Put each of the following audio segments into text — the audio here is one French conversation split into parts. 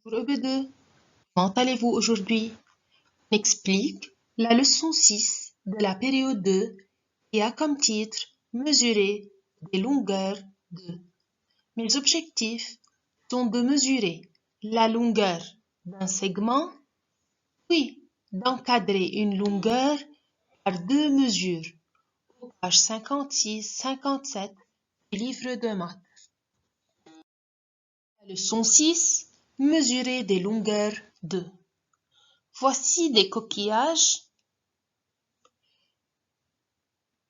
Bonjour EB2, comment allez-vous aujourd'hui? On explique la leçon 6 de la période 2 qui a comme titre Mesurer des longueurs de. Mes objectifs sont de mesurer la longueur d'un segment, puis d'encadrer une longueur par deux mesures aux pages 56-57 du livre de maths. La leçon 6, Mesurer des longueurs de. Voici des coquillages.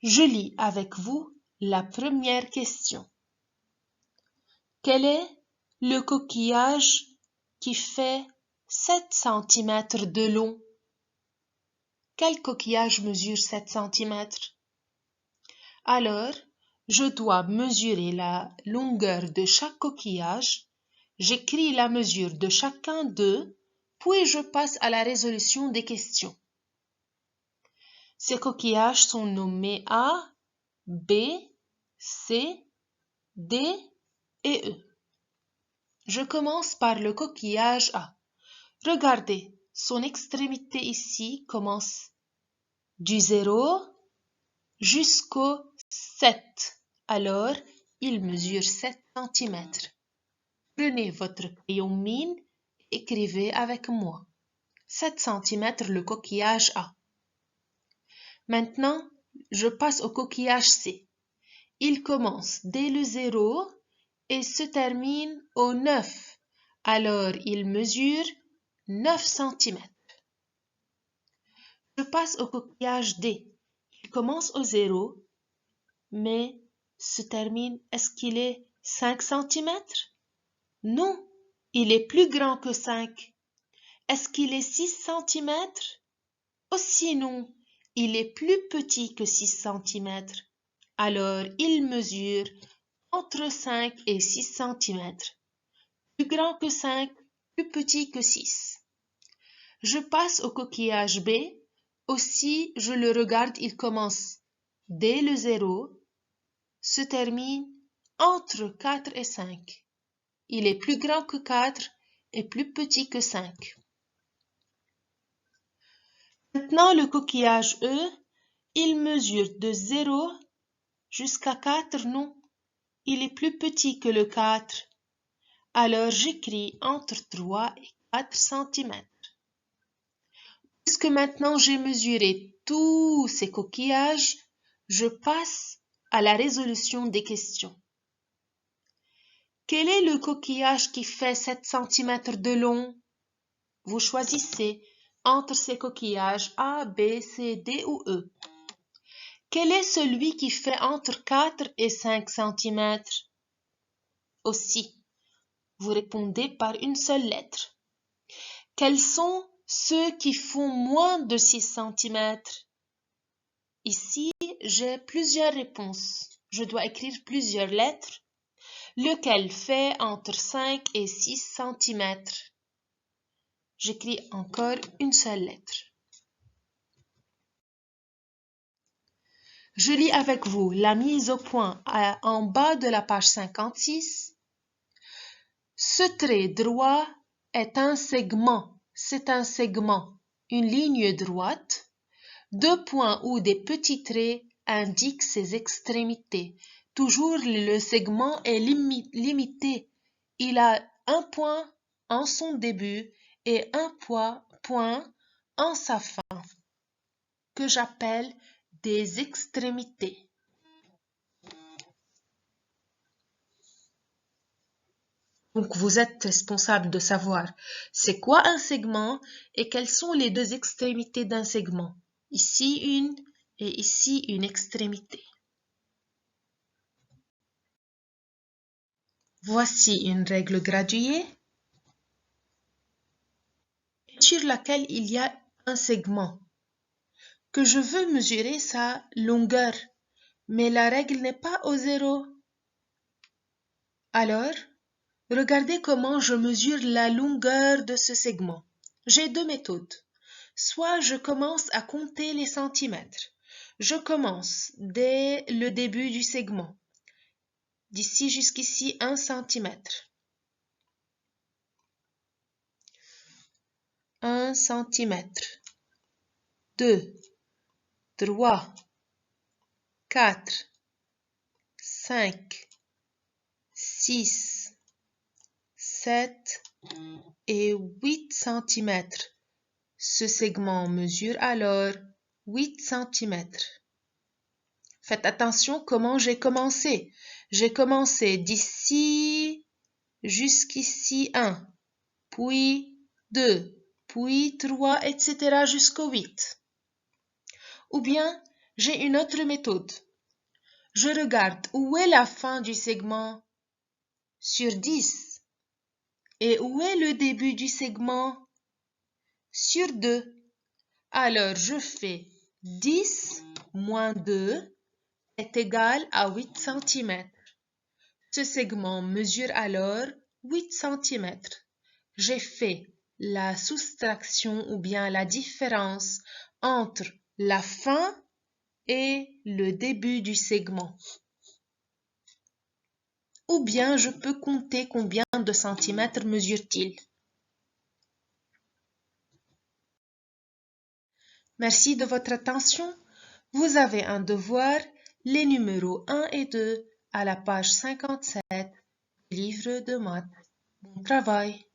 Je lis avec vous la première question. Quel est le coquillage qui fait 7 cm de long? Quel coquillage mesure 7 cm? Alors, je dois mesurer la longueur de chaque coquillage. J'écris la mesure de chacun d'eux, puis je passe à la résolution des questions. Ces coquillages sont nommés A, B, C, D et E. Je commence par le coquillage A. Regardez, son extrémité ici commence du 0 jusqu'au 7. Alors, il mesure 7 cm. Prenez votre crayon mine et écrivez avec moi. 7 cm le coquillage A. Maintenant, je passe au coquillage C. Il commence dès le 0 et se termine au 9. Alors, il mesure 9 cm. Je passe au coquillage D. Il commence au 0, mais se termine, est-ce qu'il est 5 cm? Non, il est plus grand que 5. Est-ce qu'il est 6 cm? Aussi non, il est plus petit que 6 cm. Alors, il mesure entre 5 et 6 cm. Plus grand que 5, plus petit que 6. Je passe au coquillage B. Aussi, je le regarde, il commence dès le 0, se termine entre 4 et 5. Il est plus grand que 4 et plus petit que 5. Maintenant, le coquillage E, il mesure de 0 jusqu'à 4, non, il est plus petit que le 4. Alors, j'écris entre 3 et 4 cm. Puisque maintenant j'ai mesuré tous ces coquillages, je passe à la résolution des questions. Quel est le coquillage qui fait 7 cm de long? Vous choisissez entre ces coquillages A, B, C, D ou E. Quel est celui qui fait entre 4 et 5 cm? Aussi, vous répondez par une seule lettre. Quels sont ceux qui font moins de 6 cm? Ici, j'ai plusieurs réponses. Je dois écrire plusieurs lettres. Lequel fait entre 5 et 6 cm? J'écris encore une seule lettre. Je lis avec vous la mise au point en bas de la page 56. Ce trait droit est un segment. C'est un segment, une ligne droite. Deux points ou des petits traits indiquent ses extrémités. Toujours le segment est limité. Il a un point en son début et un point en sa fin, que j'appelle des extrémités. Donc, vous êtes responsable de savoir c'est quoi un segment et quelles sont les deux extrémités d'un segment. Ici une et ici une extrémité. Voici une règle graduée sur laquelle il y a un segment que je veux mesurer sa longueur, mais la règle n'est pas au 0. Alors, regardez comment je mesure la longueur de ce segment. J'ai deux méthodes. Soit je commence à compter les centimètres. Je commence dès le début du segment. D'ici jusqu'ici 1 cm. 1 cm. 2, 3, 4, 5, 6, 7 et 8 cm. Ce segment mesure alors 8 cm. Faites attention comment j'ai commencé. J'ai commencé d'ici jusqu'ici 1, puis 2, puis 3, etc. jusqu'au 8. Ou bien, j'ai une autre méthode. Je regarde où est la fin du segment sur 10 et où est le début du segment sur 2. Alors, je fais 10 moins 2 est égal à 8 cm. Ce segment mesure alors 8 cm. J'ai fait la soustraction ou bien la différence entre la fin et le début du segment. Ou bien je peux compter combien de centimètres mesure-t-il. Merci de votre attention. Vous avez un devoir, les numéros 1 et 2 à la page 57 du livre de maths. Bon travail.